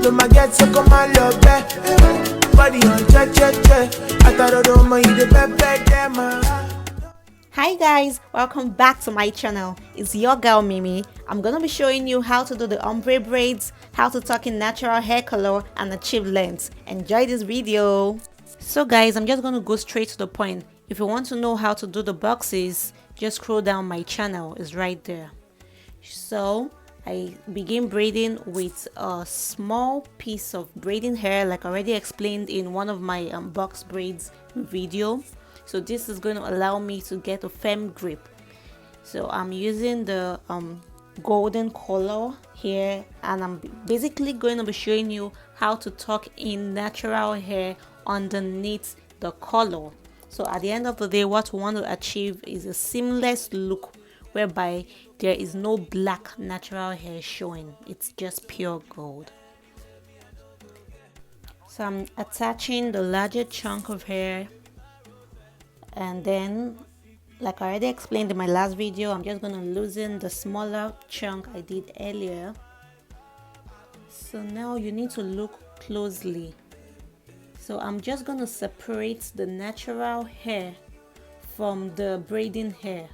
No my get so come my love body on che. I thought I my the pepe them. Hi guys, welcome back to my channel. It's your girl Mimi. I'm gonna be showing you how to do the ombre braids, how to tuck in natural hair color and achieve length. Enjoy this video. So guys, I'm just gonna go straight to the point. If you want to know how to do the boxes, just scroll down my channel, it's right there. So I begin braiding with a small piece of braiding hair, like I already explained in one of my box braids video. So this is going to allow me to get a firm grip. So I'm using the golden color here, and I'm basically going to be showing you how to tuck in natural hair underneath the color. So at the end of the day, what we want to achieve is a seamless look whereby there is no black natural hair showing. It's just pure gold. So I'm attaching the larger chunk of hair, and then like I already explained in my last video, I'm just going to loosen the smaller chunk I did earlier. So now you need to look closely. So I'm just going to separate the natural hair from the braiding hair.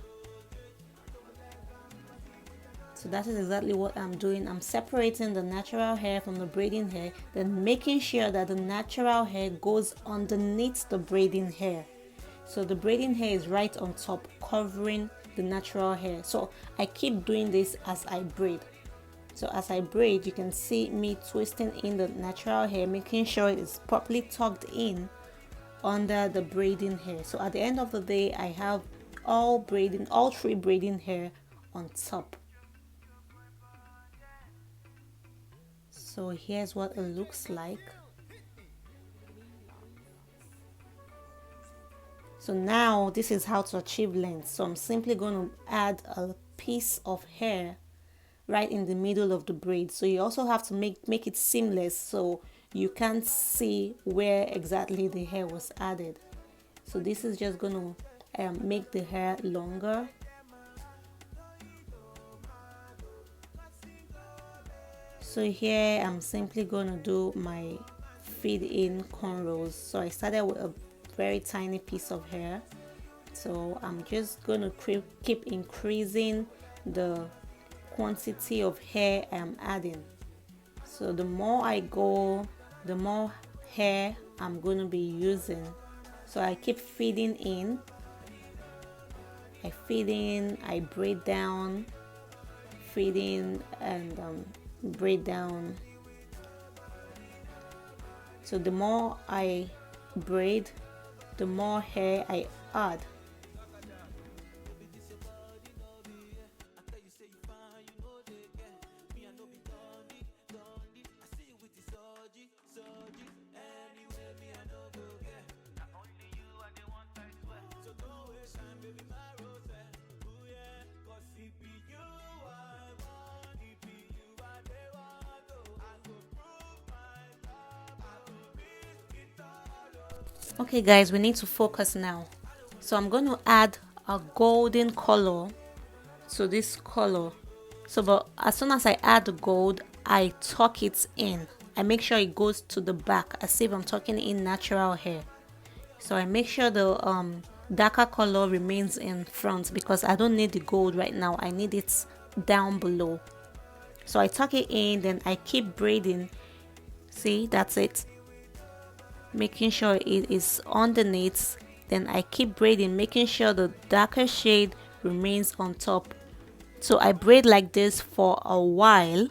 So that is exactly what I'm doing. I'm separating the natural hair from the braiding hair, then making sure that the natural hair goes underneath the braiding hair. So the braiding hair is right on top, covering the natural hair. So I keep doing this as I braid. So as I braid, you can see me twisting in the natural hair, making sure it's properly tucked in under the braiding hair. So at the end of the day, I have all three braiding hair on top. So here's what it looks like. So now this is how to achieve length. So I'm simply going to add a piece of hair right in the middle of the braid. So you also have to make it seamless, so you can't see where exactly the hair was added. So this is just going to make the hair longer. So here I'm simply going to do my feed in cornrows. So I started with a very tiny piece of hair, so I'm just going to keep increasing the quantity of hair I'm adding. So the more I go, the more hair I'm going to be using. So I keep feeding in, I feed in, I braid down, feed in, and braid down. So the more I braid, the more hair I add. Okay guys, we need to focus now. So I'm going to add a golden color to this color. So but as soon as I add the gold, I tuck it in. I make sure it goes to the back as if I'm tucking in natural hair. So I make sure the darker color remains in front because I don't need the gold right now. I need it down below. So I tuck it in, then I keep braiding. See, that's it. Making sure it is underneath, then I keep braiding, making sure the darker shade remains on top. So I braid like this for a while,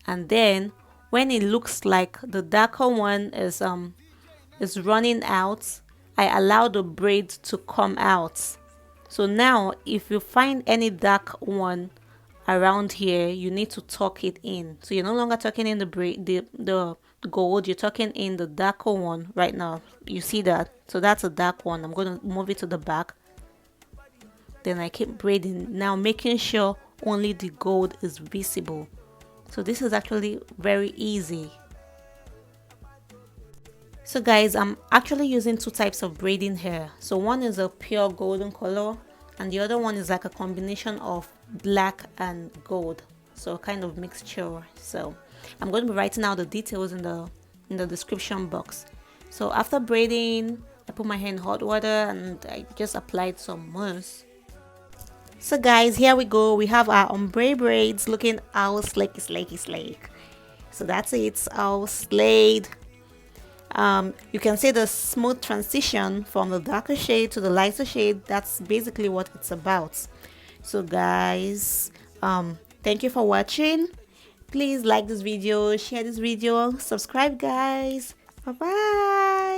and then when it looks like the darker one is running out, I allow the braid to come out. So now if you find any dark one around here, you need to tuck it in. So you're no longer tucking in the gold, you're tucking in the darker one right now. You see that? So that's a dark one. I'm going to move it to the back. Then I keep braiding, now making sure only the gold is visible. So this is actually very easy. So guys, I'm actually using two types of braiding hair. So one is a pure golden color and the other one is like a combination of black and gold. so kind of mixture. So I'm going to be writing out the details in the description box. So after braiding, I put my hair in hot water and I just applied some mousse. So guys, here we go. We have our ombre braids looking all slick. So that's it, all slayed. You can see the smooth transition from the darker shade to the lighter shade. That's basically what it's about. So guys, thank you for watching. Please like this video, share this video, subscribe guys. Bye bye.